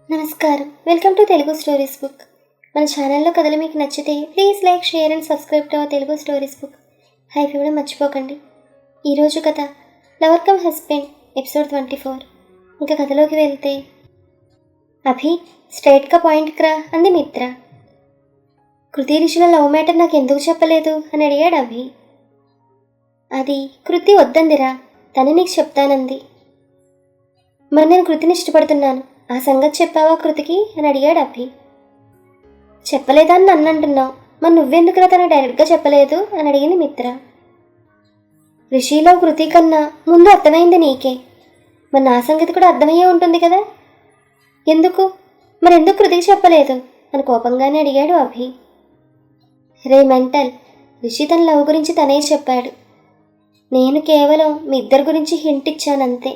నమస్కారం, welcome to Telugu stories book. మన ఛానల్లో కథలు మీకు నచ్చితే please like, share and subscribe to our Telugu stories book. Hype ఇవ్వడం మర్చిపోకండి. ఈరోజు కథ లవర్ కమ్ హస్బెండ్ ఎపిసోడ్ 24. ఇంకా కథలోకి వెళ్తే, అభి స్ట్రైట్గా పాయింట్కి రా అంది మిత్ర. కృతి రిషుల లవ్ మ్యాటర్ నాకు ఎందుకు చెప్పలేదు అని అడిగాడు అభి. అది కృతి వద్దందిరా, తను నీకు చెప్తానంది. మరి నేను కృతిని ఇష్టపడుతున్నాను, ఆ సంగతి చెప్పావా కృతికి అని అడిగాడు అభి. చెప్పలేదా అని నన్ను అంటున్నావు, మరి నువ్వెందుకురా తను డైరెక్ట్గా చెప్పలేదు అని అడిగింది మిత్ర. రిషిలో కృతి కన్నా ముందు అర్థమైంది నీకే, మరి నా సంగతి కూడా అర్థమయ్యే ఉంటుంది కదా. మరెందుకు కృతికి చెప్పలేదు అని కోపంగానే అడిగాడు అభి. రే మెంటల్, రిషి తన లవ్ గురించి తనే చెప్పాడు, నేను కేవలం మీ ఇద్దరి గురించి హింట్ ఇచ్చానంతే.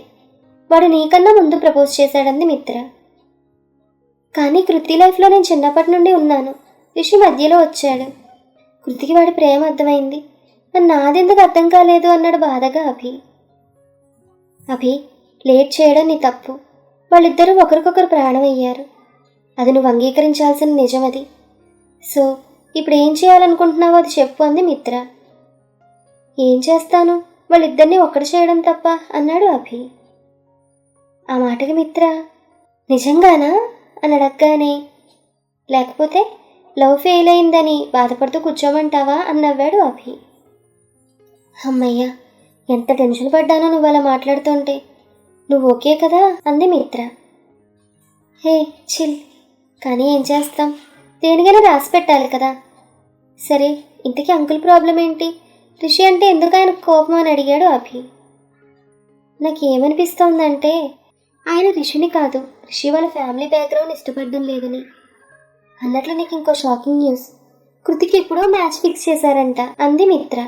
వాడు నీకన్నా ముందు ప్రపోజ్ చేశాడంది మిత్ర. కానీ కృతి లైఫ్లో నేను చిన్నప్పటి నుండి ఉన్నాను, రిషి మధ్యలో వచ్చాడు. కృతికి వాడి ప్రేమ అర్థమైంది, మరి నాదెందుకు అర్థం కాలేదు అన్నాడు బాధగా అభి. అభి, లేట్ చేయడం నీ తప్పు. వాళ్ళిద్దరూ ఒకరికొకరు ప్రాణం అయ్యారు, అది నువ్వు అంగీకరించాల్సిన నిజం అది. సో ఇప్పుడు ఏం చేయాలనుకుంటున్నావో అది చెప్పు అంది మిత్ర. ఏం చేస్తాను, వాళ్ళిద్దరినీ ఒక్కటి చేయడం తప్ప అన్నాడు అభి. ఆ మాటకి మిత్ర నిజంగానా అని అడగగానే, లేకపోతే లవ్ ఫెయిల్ అయిందని బాధపడుతూ కూర్చోమంటావా అని నవ్వాడు అభి. అమ్మయ్య, ఎంత టెన్షన్ పడ్డానో నువ్వు అలా మాట్లాడుతుంటే. నువ్వు ఓకే కదా అంది మిత్ర. హే చిల్, కానీ ఏం చేస్తాం, దేనికైనా రాసి పెట్టాలి కదా. సరే, ఇంతకీ అంకుల్ ప్రాబ్లం ఏంటి, రిషి అంటే ఎందుకు ఆయనకు కోపం అని అడిగాడు అభి. నాకేమనిపిస్తోందంటే ఆయన రిషిని కాదు, రిషి వాళ్ళ ఫ్యామిలీ బ్యాక్గ్రౌండ్ ఇష్టపడడం లేదని. అన్నట్లు నీకు ఇంకో షాకింగ్ న్యూస్, కృతికి ఎప్పుడో మ్యాచ్ ఫిక్స్ చేశారంట అంది మిత్ర.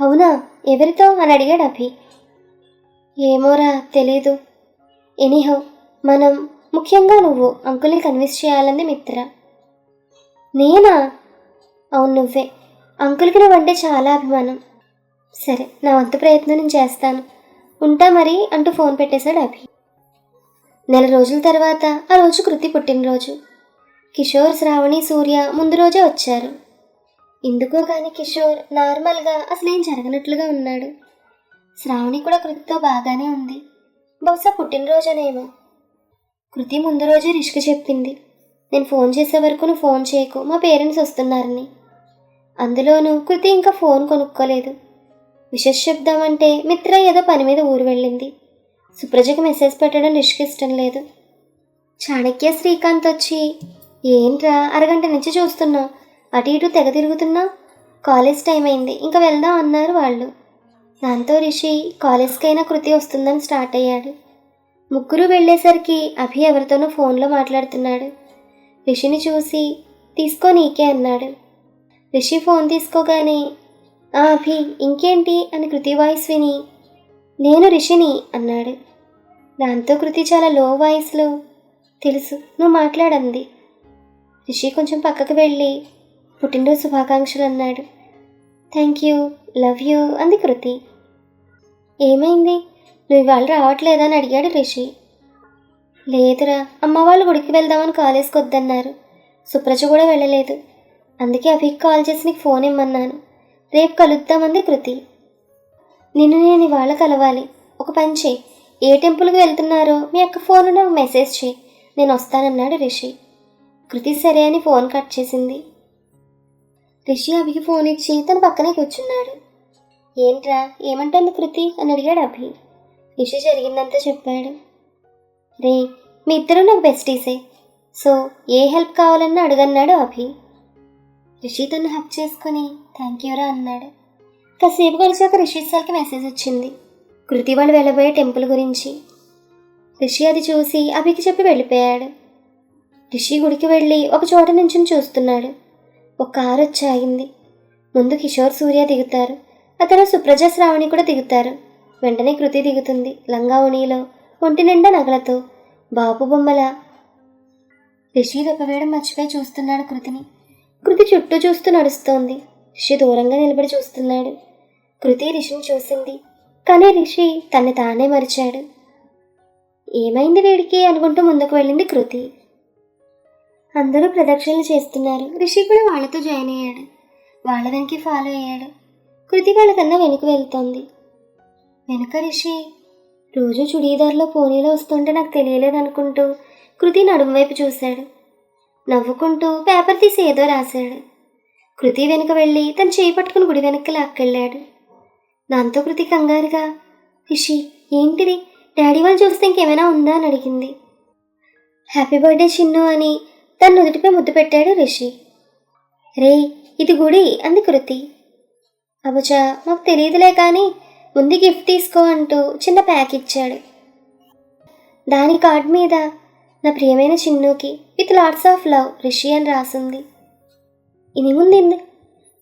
అవునా, ఎవరితో అని అడిగాడు అభి. ఏమోరా తెలీదు. ఎనీహౌ మనం, ముఖ్యంగా నువ్వు అంకుల్ని కన్విన్స్ చేయాలంది మిత్ర. నేనా? అవును నువ్వే. అంకుల్కి నువ్వంటే చాలా అభిమానం. సరే, నా వంతు ప్రయత్నం నేను చేస్తాను, ఉంటా మరి అంటూ ఫోన్ పెట్టేశాడు అభి. నెల రోజుల తర్వాత ఆ రోజు కృతి పుట్టినరోజు. కిషోర్, శ్రావణి, సూర్య ముందు రోజే వచ్చారు. ఎందుకో కానీ కిషోర్ నార్మల్గా అసలేం జరగనట్లుగా ఉన్నాడు. శ్రావణి కూడా కృతితో బాగానే ఉంది, బహుశా పుట్టినరోజనేమో. కృతి ముందు రోజే రిష్కి చెప్పింది, నేను ఫోన్ చేసే వరకు నువ్వు ఫోన్ చేయకు, మా పేరెంట్స్ వస్తున్నారని. అందులోనూ కృతి ఇంకా ఫోన్ కొనుక్కోలేదు. విషెస్ చెప్దామంటే మిత్ర ఏదో పని మీద ఊరు వెళ్ళింది. సుప్రజకి మెసేజ్ పెట్టడం రిష్కి ఇష్టం లేదు. చాణక్య, శ్రీకాంత్ వచ్చి, ఏంట్రా అరగంట నుంచి చూస్తున్నావు, అటు ఇటు తెగ తిరుగుతున్నావు, కాలేజ్ టైం అయింది ఇంకా వెళ్దాం అన్నారు వాళ్ళు. దాంతో రిషి కాలేజ్కైనా కృతి వస్తుందని స్టార్ట్ అయ్యాడు. ముగ్గురు వెళ్ళేసరికి అభి ఎవరితోనో ఫోన్లో మాట్లాడుతున్నాడు. రిషిని చూసి, తీసుకో నీకే అన్నాడు. రిషి ఫోన్ తీసుకోగానే, అభి ఇంకేంటి అని కృతి వాయిస్ విని, నేను రిషిని అన్నాడు. దాంతో కృతి చాలా లో వాయిస్లో, తెలుసు నువ్వు మాట్లాడంది. రిషి కొంచెం పక్కకు వెళ్ళి, పుట్టినరోజు శుభాకాంక్షలు అన్నాడు. థ్యాంక్ యూ, లవ్ యూ అంది కృతి. ఏమైంది, నువ్వు ఇవాళ రావట్లేదా అని అడిగాడు రిషి. లేదురా, అమ్మ వాళ్ళు గుడికి వెళ్దామని కాలేజ్కి వద్దన్నారు, సుప్రజ కూడా వెళ్ళలేదు, అందుకే అభికి కాల్ చేసి నీకు ఫోన్ ఇమ్మన్నాను, రేపు కలుద్దామంది కృతి. నిన్ను నేను ఇవాళ కలవాలి, ఒక పని చేయి, ఏ టెంపుల్కి వెళ్తున్నారో మీ అక్క ఫోన్ నాకు మెసేజ్ చేయి, నేను వస్తానన్నాడు రిషి. కృతి సరే అని ఫోన్ కట్ చేసింది. రిషి అభికి ఫోన్ ఇచ్చి తన పక్కనే కూర్చున్నాడు. ఏంట్రా, ఏమంటుంది కృతి అని అడిగాడు అభి. రిషి జరిగిందంతా చెప్పాడు. రే, మీ ఇద్దరు నాకు బెస్టీసే, సో ఏ హెల్ప్ కావాలన్నా అడుగన్నాడు అభి. రిషి తను హక్ చేసుకుని థ్యాంక్ యూరా అన్నాడు. కాసేపు కలిసాక రిషి సార్కి మెసేజ్ వచ్చింది, కృతి వాళ్ళు వెళ్ళబోయే టెంపుల్ గురించి. రిషి అది చూసి అభికి చెప్పి వెళ్ళిపోయాడు. రిషి గుడికి వెళ్ళి ఒక చోట నుంచి చూస్తున్నాడు. ఒక కారు వచ్చి ఆగింది. ముందు కిషోర్, సూర్య దిగుతారు, అతను సుప్రజ, శ్రావణి కూడా దిగుతారు. వెంటనే కృతి దిగుతుంది, లంగా ఓణీలో, ఒంటి నిండా నగలతో, బాబు బొమ్మల. రిషి దెబ్బవేయడం మర్చిపోయి చూస్తున్నాడు కృతిని. కృతి చుట్టూ చూస్తూ నడుస్తోంది. రిషి దూరంగా నిలబడి చూస్తున్నాడు. కృతి రిషిని చూసింది, కానీ రిషి తన్ని తానే మరిచాడు. ఏమైంది వీడికి అనుకుంటూ ముందుకు వెళ్ళింది కృతి. అందరూ ప్రదక్షిణలు చేస్తున్నారు. రిషి కూడా వాళ్ళతో జాయిన్ అయ్యాడు. వాళ్ళ వెనక్కి ఫాలో అయ్యాడు. కృతి వాళ్ళకన్నా వెనుక వెళ్తోంది. వెనుక రిషి రోజు చుడీదార్లో పోనీలో వస్తుంటే నాకు తెలియలేదు అనుకుంటూ కృతి నడుము వైపు చూశాడు. నవ్వుకుంటూ పేపర్ తీసి ఏదో రాశాడు. కృతి వెనుక వెళ్ళి తను చేయి పట్టుకుని గుడి వెనక్కి లాక్కెళ్ళాడు. దాంతో కృతి కంగారుగా, రిషి ఏంటిది, డాడీ వాళ్ళు చూస్తే ఇంకేమైనా ఉందా అని అడిగింది. హ్యాపీ బర్త్డే చిన్ను అని తన నుదుటిపై ముద్దు పెట్టాడు రిషి. రే ఇది గుడి అంది కృతి. అబుచా మాకు తెలియదులే కానీ ముందు గిఫ్ట్ తీసుకో అంటూ చిన్న ప్యాక్ ఇచ్చాడు. దాని కార్డ్ మీద నా ప్రియమైన చిన్నుకి with lots of love Rishi అని రాసింది.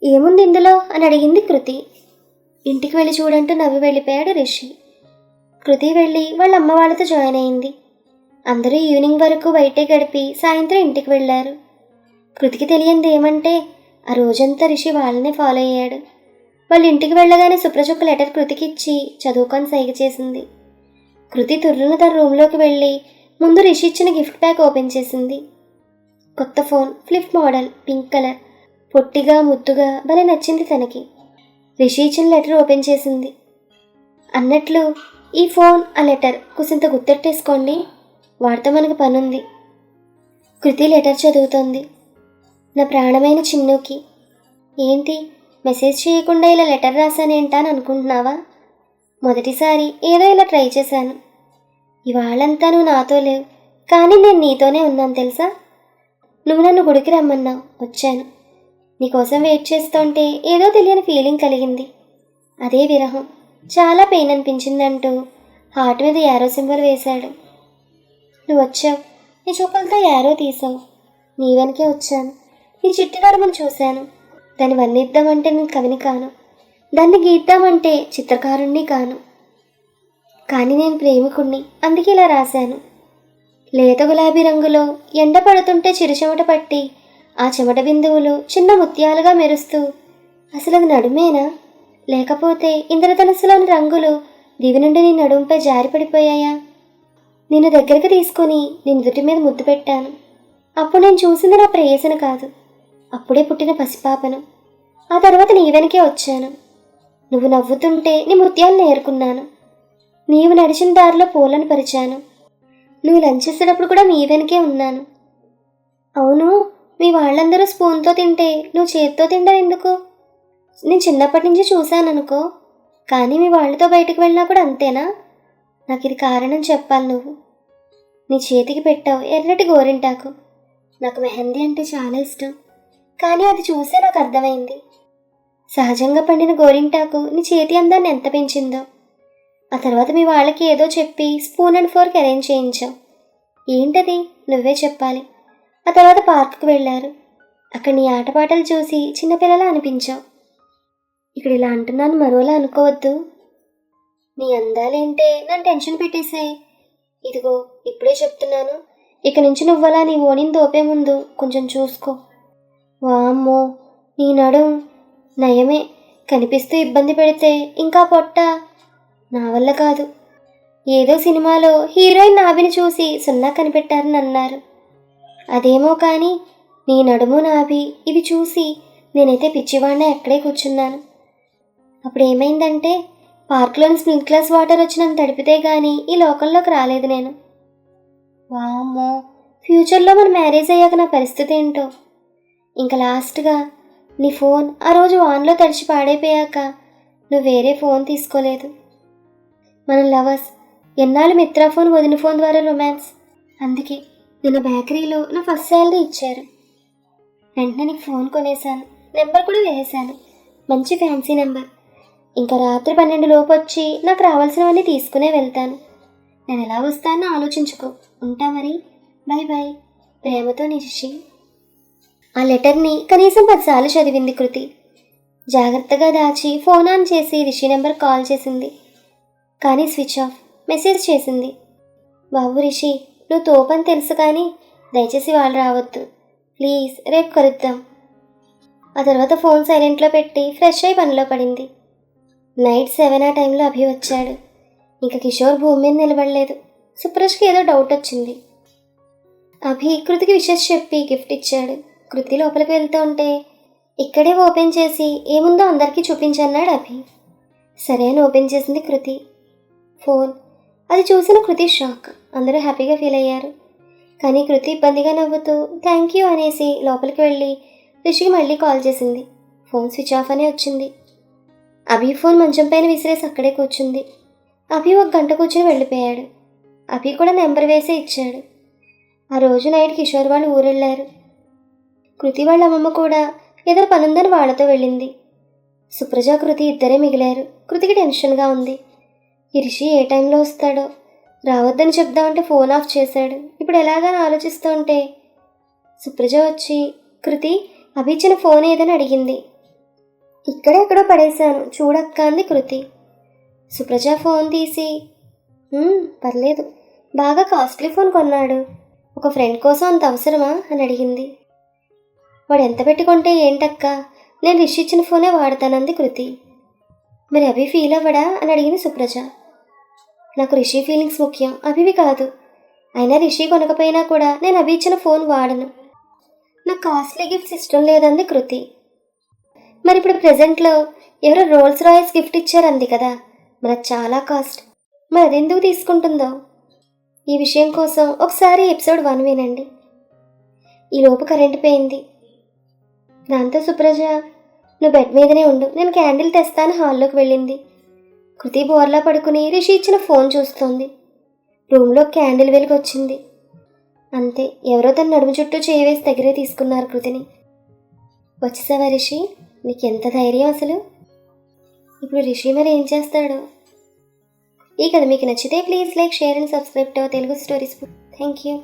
ఏముంది ఇందులో అని అడిగింది కృతి. ఇంటికి వెళ్ళి చూడంటూ నవ్వి వెళ్ళిపోయాడు రిషి. కృతి వెళ్ళి వాళ్ళ అమ్మ వాళ్ళతో జాయిన్ అయింది. అందరూ ఈవినింగ్ వరకు బయటే గడిపి సాయంత్రం ఇంటికి వెళ్ళారు. కృతికి తెలియంది ఏమంటే ఆ రోజంతా రిషి వాళ్ళనే ఫాలో అయ్యాడు. వాళ్ళ ఇంటికి వెళ్ళగానే సుప్రజొక్క లెటర్ కృతికి ఇచ్చి చదువుకొని సైగ చేసింది. కృతి తుర్రున తన రూమ్లోకి వెళ్ళి ముందు రిషి ఇచ్చిన గిఫ్ట్ ప్యాక్ ఓపెన్ చేసింది. కొత్త phone, flip model, pink colour, పొట్టిగా ముద్దుగా భలే నచ్చింది తనకి. రిషి ఇచ్చిన లెటర్ ఓపెన్ చేసింది. అన్నట్లు ఈ ఫోన్ ఆ లెటర్ కుసింత గుర్తెట్టేసుకోండి, వాడితో మనకు పనుంది. కృతి లెటర్ చదువుతోంది. నా ప్రాణమైన చిన్నుకి. ఏంటి మెసేజ్ చేయకుండా ఇలా లెటర్ రాశానేంటా అని అనుకుంటున్నావా? మొదటిసారి ఏదో ఇలా ట్రై చేశాను. ఇవాళంతా నువ్వు నాతో లేవు, కానీ నేను నీతోనే ఉన్నాను తెలుసా. నువ్వు నన్ను గుడికి రమ్మన్నావు, వచ్చాను. నీకోసం వెయిట్ చేస్తుంటే ఏదో తెలియని ఫీలింగ్ కలిగింది. అదే విరహం, చాలా పెయిన్ అనిపించిందంటూ హార్ట్ మీద యారో సింబల్ వేశాడు. నువ్వు వచ్చావు, నీ చూపులతో యారో తీసావు. నీ వెనకే వచ్చాను. నీ చిట్టి నడుమును చూశాను. దాన్ని వర్ణిద్దామంటే నేను కవిని కాను, దాన్ని గీద్దామంటే చిత్రకారుణ్ణి కాను. కానీ నేను ప్రేమికుణ్ణి, అందుకే ఇలా రాశాను. లేత గులాబీ రంగులో ఎండ పడుతుంటే చిరుచెమట పట్టి ఆ చెమట బిందువులు చిన్న ముత్యాలుగా మెరుస్తూ, అసలు అది నడుమేనా, లేకపోతే ఇంద్రధనుస్సులోని రంగులు దివి నుండి నీ నడుంపై జారిపడిపోయాయా? నిన్ను దగ్గరికి తీసుకొని నీ నుదుటి మీద ముద్దు పెట్టాను. అప్పుడు నేను చూసింది నా ప్రేయసను కాదు, అప్పుడే పుట్టిన పసిపాపను. ఆ తర్వాత నీ వెనకే వచ్చాను. నువ్వు నవ్వుతుంటే నీ ముత్యాలను ఏరుకున్నాను. నీవు నడిచిన దారిలో పూలను పరిచాను. నువ్వు లంచ్ చేసేటప్పుడు కూడా నీ వెనకే ఉన్నాను. అవును, మీ వాళ్ళందరూ స్పూన్తో తింటే నువ్వు చేత్తో తిండవు ఎందుకు? నేను చిన్నప్పటి నుంచి చూశాననుకో, కానీ మీ వాళ్ళతో బయటకు వెళ్ళినా కూడా అంతేనా? నాకు ఇది కారణం చెప్పాలి నువ్వు. నీ చేతికి పెట్టావు ఎర్రటి గోరింటాకు. నాకు మెహందీ అంటే చాలా ఇష్టం, కానీ అది చూసే నాకు అర్థమైంది. సహజంగా పండిన గోరింటాకు నీ చేతి అందాన్ని ఎంత పెంచిందో. ఆ తర్వాత మీ వాళ్ళకి ఏదో చెప్పి స్పూన్ అండ్ ఫోర్క్ అరేంజ్ చేయించావు. ఏంటది నువ్వే చెప్పాలి. ఆ తర్వాత పార్కుకు వెళ్ళారు. అక్కడ నీ ఆటపాటలు చూసి చిన్నపిల్లలా అనిపించావు. ఇక్కడ ఇలా అంటున్నాను మరోలా అనుకోవద్దు. నీ అందాలేంటే నన్ను టెన్షన్ పెట్టేశాయి. ఇదిగో ఇప్పుడే చెప్తున్నాను, ఇక నుంచి నువ్వలా నీ ఓణిని దోపే ముందు కొంచెం చూసుకో. వామ్మో, నీ నడుం నయమే, కనిపిస్తూ ఇబ్బంది పెడితే ఇంకా పొట్ట. నా వల్ల కాదు. ఏదో సినిమాలో హీరోయిన్ నాభిని చూసి సున్నా కనిపెట్టారని అన్నారు. అదేమో కానీ నీ నడుము నాభి ఇవి చూసి నేనైతే పిచ్చివాడినే అక్కడే కూర్చున్నాను. అప్పుడు ఏమైందంటే పార్క్లోని స్ప్రింక్లర్స్ వాటర్ వచ్చి నన్ను తడిపితే కానీ ఈ లోకంలోకి రాలేదు నేను. వామ్మో, ఫ్యూచర్లో మన మ్యారేజ్ అయ్యాక నా పరిస్థితి ఏంటో. ఇంకా లాస్ట్గా నీ ఫోన్ ఆ రోజు వాన్లో తడిచి పాడైపోయాక నువ్వు వేరే ఫోన్ తీసుకోలేదు. మన లవర్స్ ఎన్నాళ్ళు మిత్రా ఫోన్ వదిన ఫోన్ ద్వారా రొమాన్స్. అందుకే నిన్న బేకరీలో నా ఫస్ట్ శాలరీ ఇచ్చారు. వెంటనే నీకు ఫోన్ కొనేశాను, నెంబర్ కూడా వేసాను, మంచి ఫ్యాన్సీ నెంబర్. ఇంకా రాత్రి 12 లోపు వచ్చి నాకు రావాల్సినవన్నీ తీసుకునే వెళ్తాను. నేను ఎలా వస్తానో ఆలోచించుకో. ఉంటా మరి, బాయ్ బాయ్. ప్రేమతో నిషి. ఆ లెటర్ని కనీసం 10 సార్లు చదివింది కృతి. జాగ్రత్తగా దాచి ఫోన్ ఆన్ చేసి రిషి నెంబర్ కాల్ చేసింది, కానీ స్విచ్ ఆఫ్. మెసేజ్ చేసింది, బాబు రిషి నువ్వు తోపని తెలుసు కానీ దయచేసి వాళ్ళు రావద్దు ప్లీజ్, రేపు కలుద్దాం. ఆ తర్వాత ఫోన్ సైలెంట్లో పెట్టి ఫ్రెష్ అయి పనిలో పడింది. నైట్ 7 ఆ టైంలో అభి వచ్చాడు. ఇంకా కిషోర్ భూమి మీద నిలబడలేదు, సుప్రజ్కి ఏదో డౌట్ వచ్చింది. అభి కృతికి విషెస్ చెప్పి గిఫ్ట్ ఇచ్చాడు. కృతి లోపలికి వెళ్తూ ఉంటే ఇక్కడే ఓపెన్ చేసి ఏముందో అందరికీ చూపించన్నాడు అభి. సరే అని ఓపెన్ చేసింది కృతి. ఫోన్. అది చూసిన కృతి షాక్. అందరూ హ్యాపీగా ఫీల్ అయ్యారు. కానీ కృతి ఇబ్బందిగా నవ్వుతూ థ్యాంక్ యూ అనేసి లోపలికి వెళ్ళి రిషికి మళ్ళీ కాల్ చేసింది. ఫోన్ స్విచ్ ఆఫ్ అనే వచ్చింది. అభి ఫోన్ మంచం పైన విసిరేసి అక్కడే కూర్చుంది. అభి 1 గంట కూర్చుని వెళ్ళిపోయాడు. అభి కూడా నెంబర్ వేసే ఇచ్చాడు. ఆ రోజు నైట్ కిషోర్ వాళ్ళు ఊరెళ్ళారు. కృతి వాళ్ళ అమ్మమ్మ కూడా ఏదో పనుందని వాళ్ళతో వెళ్ళింది. సుప్రజ కృతి ఇద్దరే మిగిలారు. కృతికి టెన్షన్గా ఉంది. ఈ రిషి ఏ టైంలో వస్తాడో, రావద్దని చెప్దామంటే ఫోన్ ఆఫ్ చేశాడు. ఇప్పుడు ఎలాగని ఆలోచిస్తూ ఉంటే సుప్రజ వచ్చి కృతి అభి ఇచ్చిన ఫోన్ ఏదని అడిగింది. ఇక్కడెక్కడో పడేశాను చూడక్క అంది కృతి. సుప్రజ ఫోన్ తీసి పర్లేదు, బాగా కాస్ట్లీ ఫోన్ కొన్నాడు, ఒక ఫ్రెండ్ కోసం అంత అవసరమా అని అడిగింది. వాడు ఎంత పెట్టుకుంటే ఏంటక్క, నేను రిషి ఇచ్చిన ఫోనే వాడతానంది కృతి. మరి అభి ఫీల్ అవ్వడా అని అడిగింది సుప్రజ. నాకు రిషి ఫీలింగ్స్ ముఖ్యం, అభివి కాదు. అయినా రిషి కొనకపోయినా కూడా నేను అభి ఇచ్చిన ఫోన్ వాడను. నాకు కాస్ట్లీ గిఫ్ట్స్ ఇష్టం లేదంది కృతి. మరి ఇప్పుడు ప్రెజెంట్లో ఎవరో రోల్స్ రాయల్స్ గిఫ్ట్ ఇచ్చారంది కదా, మనకు చాలా కాస్ట్, మరి అదెందుకు తీసుకుంటుందో. ఈ విషయం కోసం ఒకసారి ఎపిసోడ్ 1 వినండి. ఈలోపు కరెంటు పోయింది. దాంతో సుప్రజ నువ్వు బెడ్ మీదనే ఉండు, నేను క్యాండిల్ తెస్తాను హాల్లోకి వెళ్ళింది. కృతి బోర్లా పడుకుని రిషి ఇచ్చిన ఫోన్ చూస్తోంది. రూమ్లో క్యాండిల్ వెలుగు వచ్చింది. అంతే, ఎవరో తన నడుము చుట్టూ చేయి వేసి దగ్గరే తీసుకున్నారు కృతిని. వచ్చేసావా రిషి, నీకు ఎంత ధైర్యం అసలు. ఇప్పుడు రిషి మరి ఏం చేస్తాడో. ఈ కథ మీకు నచ్చితే please like, share and subscribe to Telugu stories. Thank you.